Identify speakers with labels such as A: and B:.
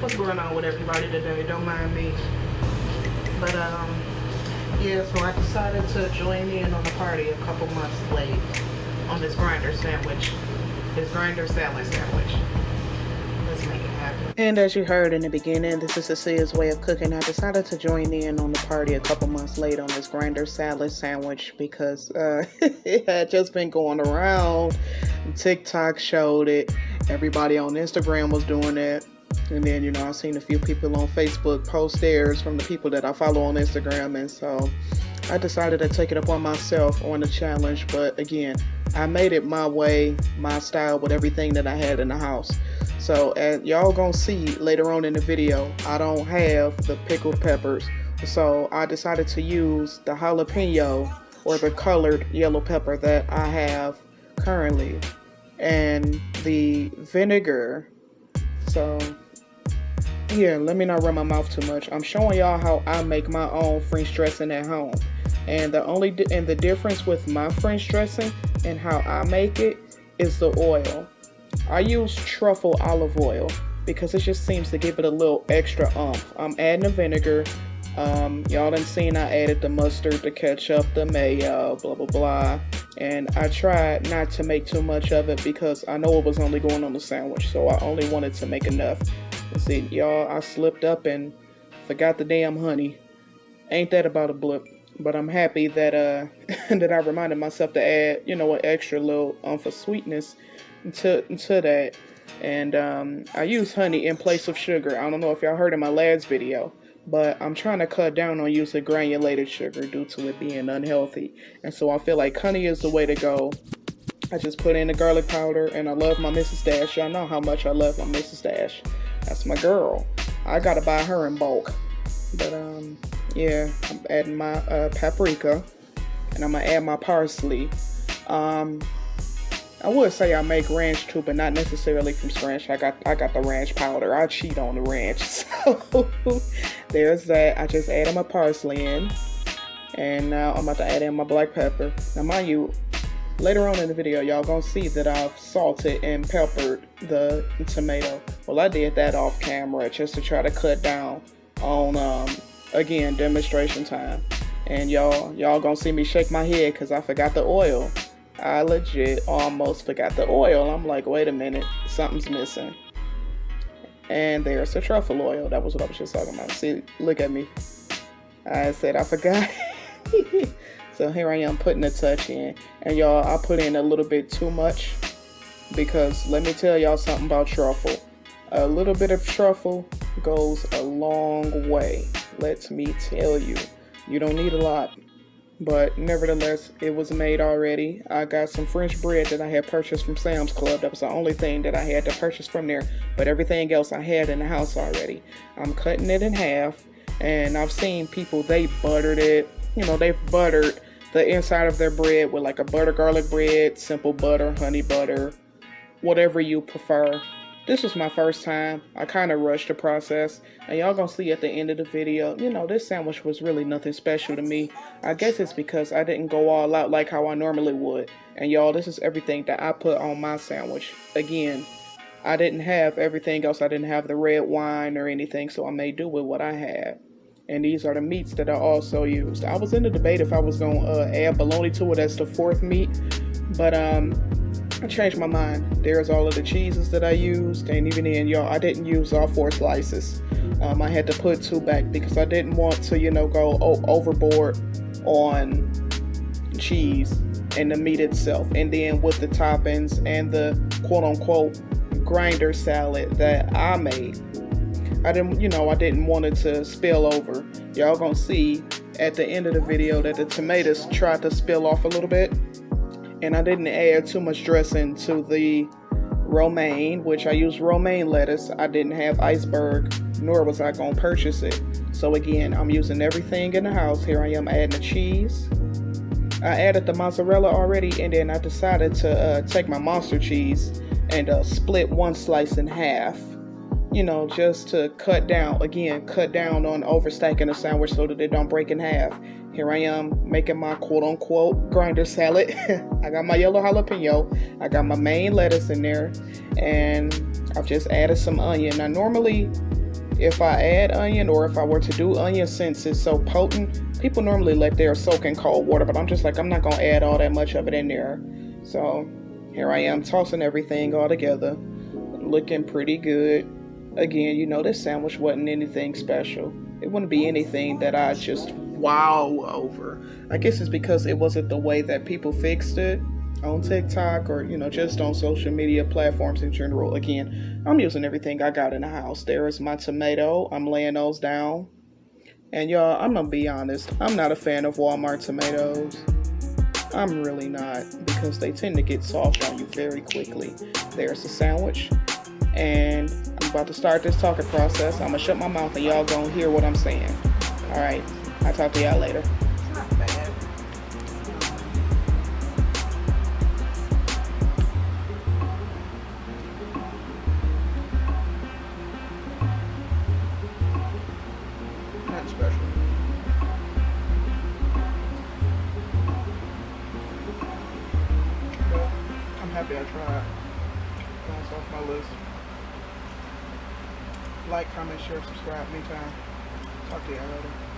A: what's going on with everybody today. Don't mind me. But yeah, so I decided to join in on the party a couple months late on this grinder sandwich. This grinder salad sandwich. Let's make it happen. And as you heard in the beginning, this is Cecilia's way of cooking. I decided to join in on the party a couple months late on this grinder salad sandwich because it had just been going around. TikTok showed it. Everybody on Instagram was doing it. And then, you know, I've seen a few people on Facebook post theirs from the people that I follow on Instagram. And so I decided to take it upon myself on the challenge. But again, I made it my way, my style, with everything that I had in the house. So as y'all gonna see later on in the video, I don't have the pickled peppers. So I decided to use the jalapeno or the colored yellow pepper that I have currently and the vinegar. So yeah, let me not run my mouth too much. I'm showing y'all how I make my own French dressing at home. And the difference with my French dressing and how I make it is the oil. I use truffle olive oil because it just seems to give it a little extra oomph. I'm adding the vinegar. Y'all done seen I added the mustard, the ketchup, the mayo, blah blah blah. And I tried not to make too much of it because I know it was only going on the sandwich, so I only wanted to make enough. And see, y'all, I slipped up and forgot the damn honey. Ain't that about a blip? But I'm happy that that I reminded myself to add, you know, an extra little for sweetness to that. And I use honey in place of sugar. I don't know if y'all heard in my last video, but I'm trying to cut down on using granulated sugar due to it being unhealthy. And so I feel like honey is the way to go. I just put in the garlic powder, and I love my Mrs. Dash. Y'all know how much I love my Mrs. Dash. That's my girl. I gotta buy her in bulk. But yeah, I'm adding my paprika, and I'm gonna add my parsley. I would say I make ranch too, but not necessarily from scratch. I got the ranch powder. I cheat on the ranch. So there's that. I just added my parsley in, and now I'm about to add in my black pepper. Now mind you, later on in the video, y'all gonna see that I've salted and peppered the tomato. Well, I did that off camera just to try to cut down on again, demonstration time. And y'all gonna see me shake my head because I forgot the oil. I legit almost forgot the oil. I'm like, wait a minute, something's missing. And there's the truffle oil. That was what I was just talking about. See, look at me. I said I forgot. So here I am putting a touch in. And y'all, I put in a little bit too much because let me tell y'all something about truffle. A little bit of truffle goes a long way. Let me tell you. You don't need a lot. But nevertheless, it was made already. I got some French bread that I had purchased from Sam's Club. That was the only thing that I had to purchase from there. But everything else I had in the house already. I'm cutting it in half. And I've seen people, they buttered it. You know, they've buttered the inside of their bread with like a butter garlic bread, simple butter, honey butter, whatever you prefer. This was my first time. I kind of rushed the process. And y'all gonna see at the end of the video, you know, this sandwich was really nothing special to me. I guess it's because I didn't go all out like how I normally would. And y'all, this is everything that I put on my sandwich. Again, I didn't have everything else. I didn't have the red wine or anything, so I made do with what I had. And these are the meats that I also used. I was in the debate if I was gonna add bologna to it as the fourth meat. But I changed my mind. There's all of the cheeses that I used, and even then, y'all, I didn't use all 4 slices. I had to put 2 back because I didn't want to, you know, go overboard on cheese and the meat itself. And then with the toppings and the quote-unquote grinder salad that I made, I didn't want it to spill over. Y'all gonna see at the end of the video that the tomatoes tried to spill off a little bit. And I didn't add too much dressing to the romaine, which I used romaine lettuce. I didn't have iceberg, nor was I going to purchase it. So again, I'm using everything in the house. Here I am adding the cheese. I added the mozzarella already, and then I decided to take my monster cheese and split 1 slice in half. You know, just to cut down on overstacking the sandwich so that it don't break in half. Here I am making my quote-unquote grinder salad. I got my yellow jalapeno. I got my main lettuce in there. And I've just added some onion. Now, normally, if I add onion, or if I were to do onion, since it's so potent, people normally let theirs soak in cold water, but I'm just like, I'm not gonna add all that much of it in there. So here I am tossing everything all together, looking pretty good. Again, you know, this sandwich wasn't anything special. It wouldn't be anything that I just wow over. I guess it's because it wasn't the way that people fixed it on TikTok, or, you know, just on social media platforms in general. Again, I'm using everything I got in the house. There is my tomato. I'm laying those down. And y'all, I'm gonna be honest, I'm not a fan of Walmart tomatoes. I'm really not, because they tend to get soft on you very quickly. There's the sandwich, and I'm about to start this talking process. I'm gonna shut my mouth and y'all gonna hear what I'm saying. All right, I'll talk to y'all later.
B: It's not bad.
A: Not special. But I'm happy I tried. That's off my list. Like, comment, share, subscribe anytime. Talk to y'all later.